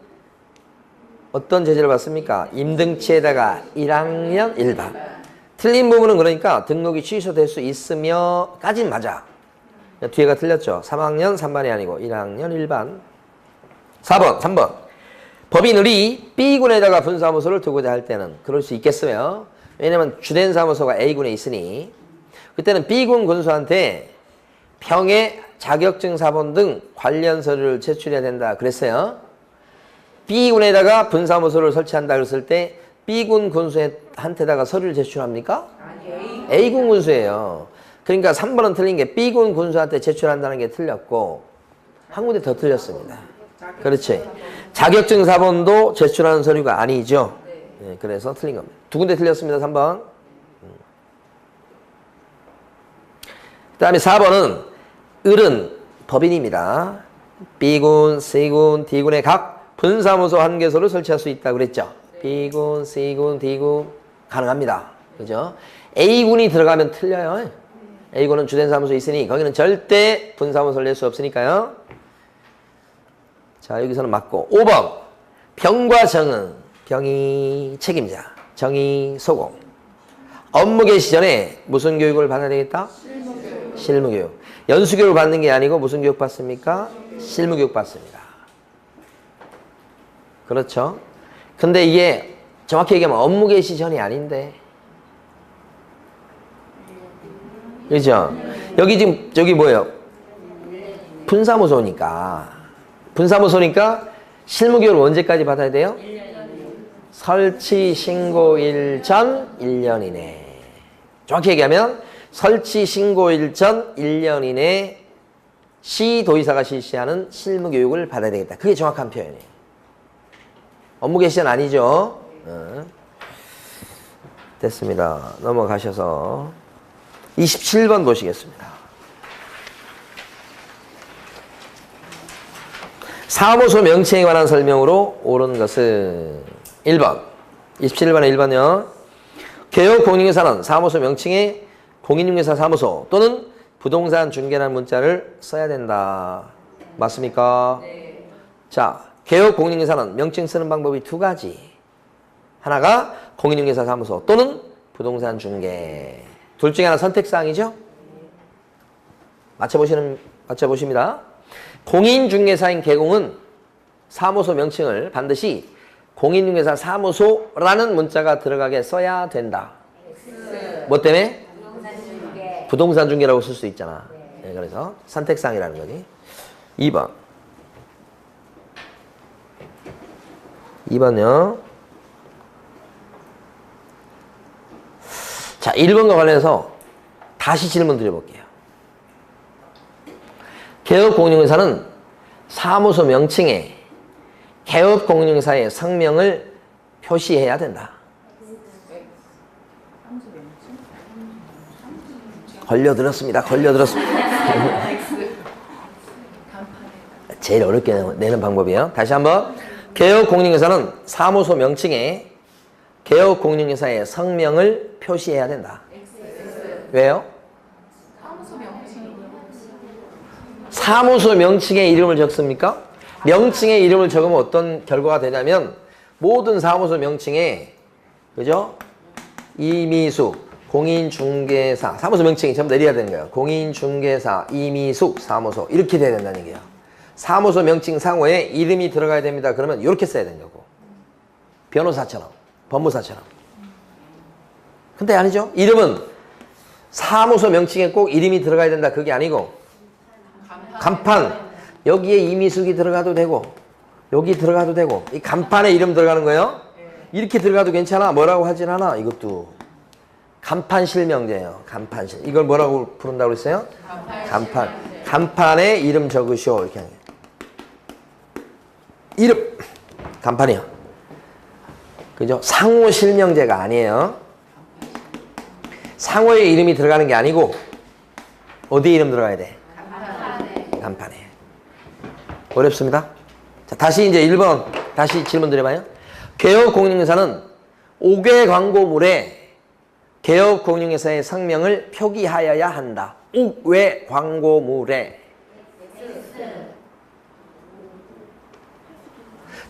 어떤 제재를 받습니까? 임등치에다가 1학년 1반. 틀린 부분은 그러니까 등록이 취소될 수 있으며 까진 맞아. 뒤에가 틀렸죠. 3학년 3반이 아니고 1학년 1반. 3번. 법인을이 B군에다가 분사무소를 두고자 할 때는 그럴 수 있겠어요. 왜냐면 주된 사무소가 A군에 있으니 그때는 B군 군수한테 평의 자격증 사본 등 관련 서류를 제출해야 된다 그랬어요. B군에다가 분사무소를 설치한다 그랬을 때 B군 군수한테다가 서류를 제출합니까? 아니, A군 군수예요. 그러니까 3번은 틀린 게 B군 군수한테 제출한다는 게 틀렸고 한 군데 더 틀렸습니다. 그렇지. 자격증 사본도 제출하는 서류가 아니죠. 네, 그래서 틀린 겁니다. 두 군데 틀렸습니다. 3번. 그 다음에 4번은 을은 법인입니다. B군, C군, D군의 각 분사무소 한 개소를 설치할 수 있다고 그랬죠. B군, C군, D군 가능합니다. 그죠? A군이 들어가면 틀려요. A군은 주된 사무소 있으니 거기는 절대 분사무소를 낼 수 없으니까요. 자, 여기서는 맞고. 5번. 병과 정은 병이 책임자, 정이 소공. 업무 개시 전에 무슨 교육을 받아야 되겠다? 실무교육. 연수교육을 받는 게 아니고 무슨 교육 받습니까? 실무교육 받습니다. 그렇죠? 근데 이게 정확히 얘기하면 업무 개시 전이 아닌데. 그렇죠? 여기 지금 저기 뭐예요? 분사무소니까 실무교육을 언제까지 받아야 돼요? 설치 신고일 전 1년 이내. 정확히 얘기하면 설치 신고일 전 1년 이내 시도의사가 실시하는 실무교육을 받아야 되겠다. 그게 정확한 표현이에요. 업무 개시 전 아니죠? 됐습니다. 넘어가셔서 27번 보시겠습니다. 사무소 명칭에 관한 설명으로 옳은 것은 1번. 27번에 1번요. 개업 공인중개사는 사무소 명칭에 공인중개사 사무소 또는 부동산 중개라는 문자를 써야 된다. 맞습니까? 네. 자, 개업 공인중개사는 명칭 쓰는 방법이 두 가지. 하나가 공인중개사 사무소 또는 부동산 중개. 둘 중에 하나 선택사항이죠? 맞춰보십니다. 공인중개사인 개공은 사무소 명칭을 반드시 공인중개사 사무소라는 문자가 들어가게 써야 된다. 뭐 때문에? 부동산 중개라고 쓸 수 있잖아. 네, 그래서 선택사항이라는 거지. 2번요. 자, 1번과 관련해서 다시 질문 드려볼게요. 개업 공인중개사는 사무소 명칭에 개업 공인중개사의 성명을 표시해야 된다. 걸려들었습니다. 제일 어렵게 내는 방법이에요. 다시 한번. 개업 공인중개사는 사무소 명칭에 개업 공인중개사의 성명을 표시해야 된다. 왜요? 사무소 명칭에 이름을 적습니까? 명칭에 이름을 적으면 어떤 결과가 되냐면 모든 사무소 명칭에 그죠? 이미숙 공인중개사 사무소 명칭이 전부 내려야 되는 거예요. 공인중개사 이미숙 사무소 이렇게 돼야 된다는 얘기예요. 사무소 명칭 상호에 이름이 들어가야 됩니다. 그러면 이렇게 써야 되는 거고 변호사처럼 법무사처럼 근데 아니죠. 이름은 사무소 명칭에 꼭 이름이 들어가야 된다. 그게 아니고 간판. 여기에 이미숙이 들어가도 되고 여기 들어가도 되고 이 간판에 이름 들어가는 거예요. 이렇게 들어가도 괜찮아. 뭐라고 하진 않아. 이것도 간판 실명제예요. 간판 실. 이걸 뭐라고 부른다고 그랬어요? 간판. 간판에 이름 적으시오. 이렇게 하는 거예요. 이름. 간판이요. 그죠? 상호 실명제가 아니에요. 상호의 이름이 들어가는 게 아니고 어디 이름 들어가야 돼? 간판에. 어렵습니다. 자, 다시 이제 1번 다시 질문 드려봐요. 개업공인중개사는 5개 광고물에 개업공인중개사의 성명을 표기하여야 한다. 5개 광고물에.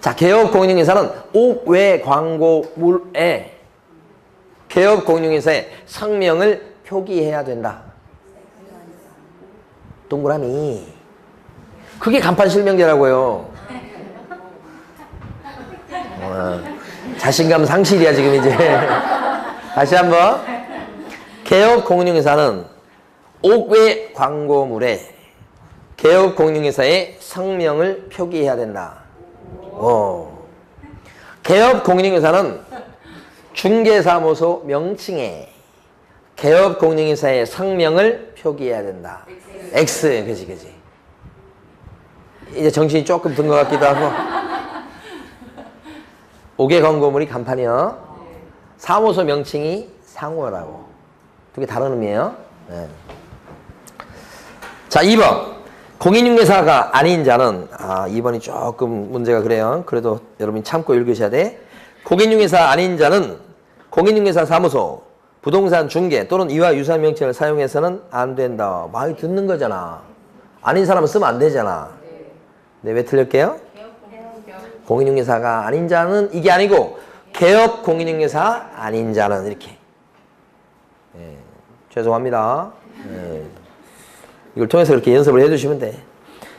자, 개업공인중개사는 5개 광고물에 개업공인중개사의 성명을 표기해야 된다. 동그라미. 그게 간판 실명제라고요. 자신감 상실이야 지금 이제. 다시 한번. 개업공인중개사는 5개 광고물에 개업공인중개사의 성명을 표기해야 된다. 개업공인중개사는 중개사무소 명칭에 개업공인중개사의 성명을 표기해야 된다. X. 그지. 이제 정신이 조금 든 것 같기도 하고. 5개 광고물이 간판이요. 사무소 명칭이 상호라고. 두 개 다른 의미예요. 네. 자, 2번. 공인중개사가 아닌 자는 2번이 조금 문제가 그래요. 그래도 여러분이 참고 읽으셔야 돼. 공인중개사 아닌 자는 공인중개사 사무소, 부동산 중개 또는 이와 유사한 명칭을 사용해서는 안 된다. 많이 듣는 거잖아. 아닌 사람은 쓰면 안 되잖아. 네, 왜 틀릴게요? 공인중개사가 아닌 자는 이게 아니고 개업 공인중개사 아닌 자는 이렇게. 네, 죄송합니다. 네. 이걸 통해서 그렇게 연습을 해두시면 돼.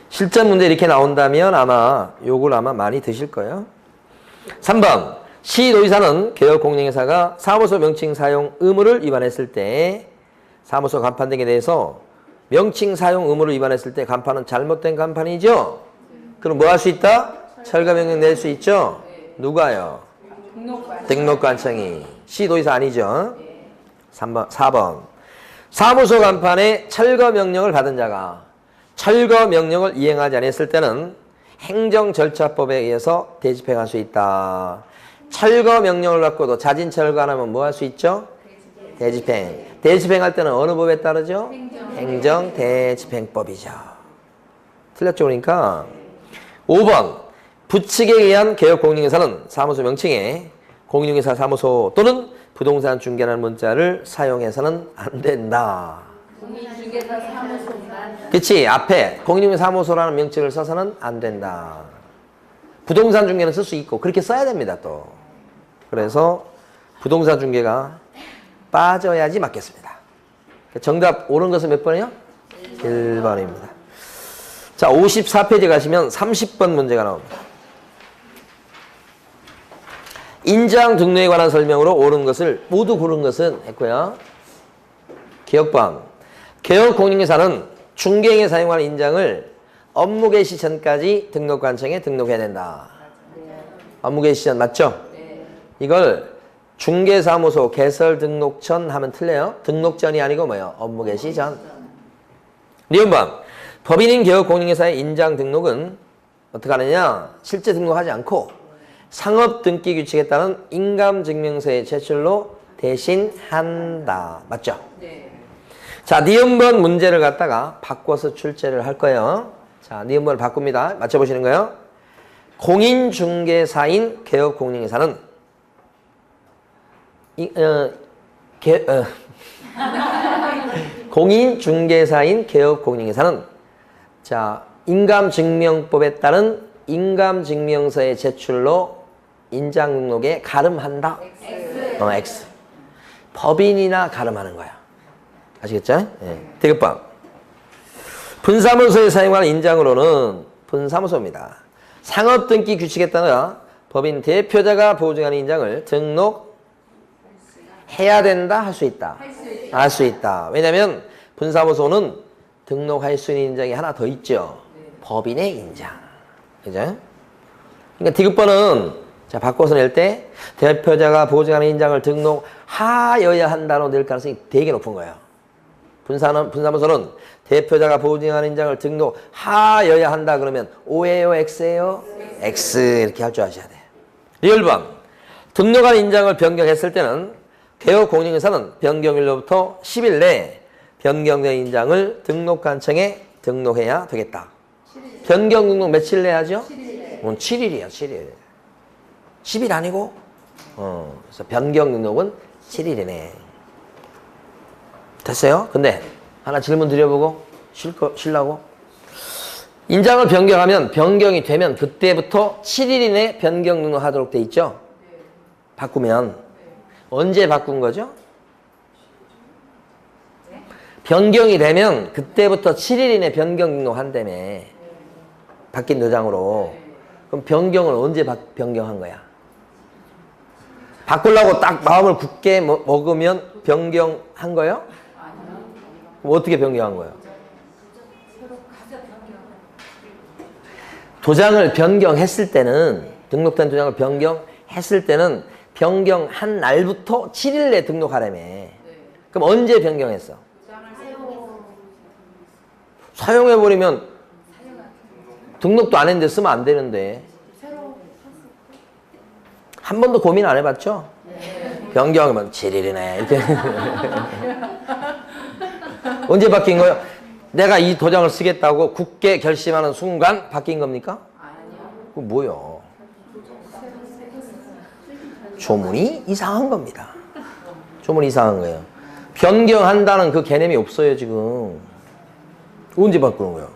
실전 문제 이렇게 나온다면 아마 요걸 아마 많이 드실 거예요. 3번. 시도지사는 개업 공인중개사가 사무소 명칭 사용 의무를 위반했을 때 사무소 간판 등에 대해서 명칭 사용 의무를 위반했을 때 간판은 잘못된 간판이죠? 그럼 뭐 할 수 있다? 철거 명령 낼 수 있죠? 누가요? 등록관청이. 시도지사 아니죠? 4번. 사무소 간판에 철거 명령을 받은 자가 철거 명령을 이행하지 않았을 때는 행정절차법에 의해서 대집행할 수 있다. 철거 명령을 받고도 자진 철거 안 하면 뭐 할 수 있죠? 대집행. 대집행할 때는 어느 법에 따르죠? 행정대집행법이죠. 틀렸죠? 그러니까 5번. 부칙에 의한 개업공인중개사는 사무소 명칭에 공인중개사 사무소 또는 부동산 중개라는 문자를 사용해서는 안 된다. 공인중개사 사무소만. 그치? 앞에 공인중개사 사무소라는 명칭을 써서는 안 된다. 부동산 중개는 쓸 수 있고 그렇게 써야 됩니다 또. 그래서 부동산 중개가 빠져야지 맞겠습니다. 정답 옳은 것은 몇 번이요? 1번입니다. 자, 54페이지 가시면 30번 문제가 나옵니다. 인장 등록에 관한 설명으로 옳은 것을 모두 고른 것은 했고요. 기억번. 개업공인중개사는 중개행에 사용하는 인장을 업무 개시 전까지 등록관청에 등록해야 된다. 업무 개시 전 맞죠? 이걸 중개사무소 개설 등록 전 하면 틀려요. 등록 전이 아니고 뭐예요? 업무 개시 전. 리은번. 법인인 개업공인중개사의 인장 등록은 어떻게 하느냐? 실제 등록하지 않고 상업등기 규칙에 따른 인감증명서의 제출로 대신한다. 맞죠? 네. 자, 니은번 문제를 갖다가 바꿔서 출제를 할 거예요. 자, 니은번을 바꿉니다. 맞춰보시는 거예요. 공인중개사인 개업공인중개사는 공인중개사인 개업공인중개사는 자, 인감증명법에 따른 인감증명서의 제출로 인장등록에 가름한다. X. 법인이나 가름하는 거야. 아시겠죠? 예. 디귿번. 분사무소에 사용하는 인장으로는 분사무소입니다. 상업등기 규칙에 따라 법인 대표자가 보증하는 인장을 등록 해야 된다, 할 수 있다. 할 수 있다. 왜냐면 분사무소는 등록할 수 있는 인장이 하나 더 있죠. 법인의 인장. 그죠? 그러니까 디귿번은 자 바꿔서 낼 때 대표자가 보증하는 인장을 등록하여야 한다로 낼 가능성이 되게 높은 거예요. 분사무소는 대표자가 보증하는 인장을 등록하여야 한다 그러면 O예요, X예요? X 이렇게 할 줄 아셔야 돼요. 리얼번 등록한 인장을 변경했을 때는 개업공인중개사는 변경일로부터 10일 내에 변경된 인장을 등록관청에 등록해야 되겠다. 변경 등록 며칠 내야죠? 7일이야, 7일. 10일 아니고? 그래서 변경 등록은 7일이네. 됐어요? 근데 하나 질문 드려보고 쉬려고? 인장을 변경하면 변경이 되면 그때부터 7일 이내 변경 등록하도록 돼 있죠? 바꾸면 언제 바꾼 거죠? 변경이 되면 그때부터 7일 이내 변경 등록한다며. 바뀐 도장으로. 그럼 변경을 언제 변경한 거야? 바꾸려고 딱 마음을 굳게 먹으면 변경한 거예요? 그럼 어떻게 변경한 거예요? 도장을 변경했을 때는 등록된 도장을 변경했을 때는 변경한 날부터 7일 내에 등록하라며. 그럼 언제 변경했어? 사용해버리면 등록도 안 했는데 쓰면 안 되는데. 한 번도 고민 안 해봤죠? 변경하면 7일이네 이렇게. 언제 바뀐 거예요? 내가 이 도장을 쓰겠다고 굳게 결심하는 순간 바뀐 겁니까? 아니요. 그 뭐요? 조문이 이상한 겁니다. 조문이 이상한 거예요. 변경한다는 그 개념이 없어요 지금. 언제 바꾸는 거예요?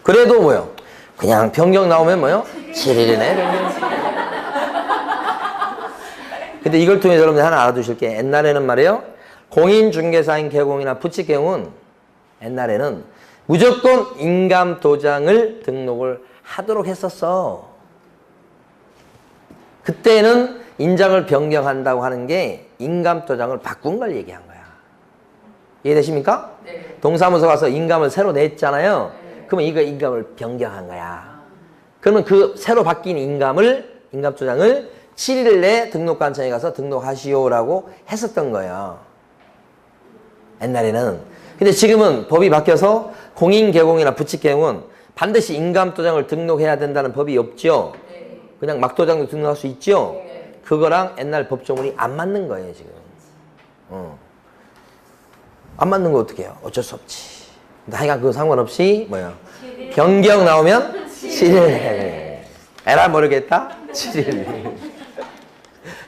그래도 뭐요? 그냥 변경 나오면 뭐요? 7일이네 변경. 근데 이걸 통해서 여러분들 하나 알아두실 게 옛날에는 말이에요. 공인중개사인 개공이나 부칙개공은 옛날에는 무조건 인감도장을 등록을 하도록 했었어. 그때는 인장을 변경한다고 하는 게 인감도장을 바꾼 걸 얘기한 거야. 이해되십니까? 네. 동사무소 가서 인감을 새로 냈잖아요. 네. 그러면 이거 인감을 변경한 거야. 그러면 그 새로 바뀐 인감도장을 7일 내에 등록관청에 가서 등록하시오라고 했었던 거예요. 옛날에는. 근데 지금은 법이 바뀌어서 공인개공이나 부칙개공은 반드시 인감도장을 등록해야 된다는 법이 없죠. 그냥 막도장도 등록할 수 있죠. 그거랑 옛날 법조문이 안 맞는 거예요 지금. 안 맞는 거 어떻게 해요? 어쩔 수 없지. 근데 하여간 그거 상관없이 뭐야? 변경 나오면 7일. 에라 모르겠다? 7일.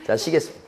자, 쉬겠습니다.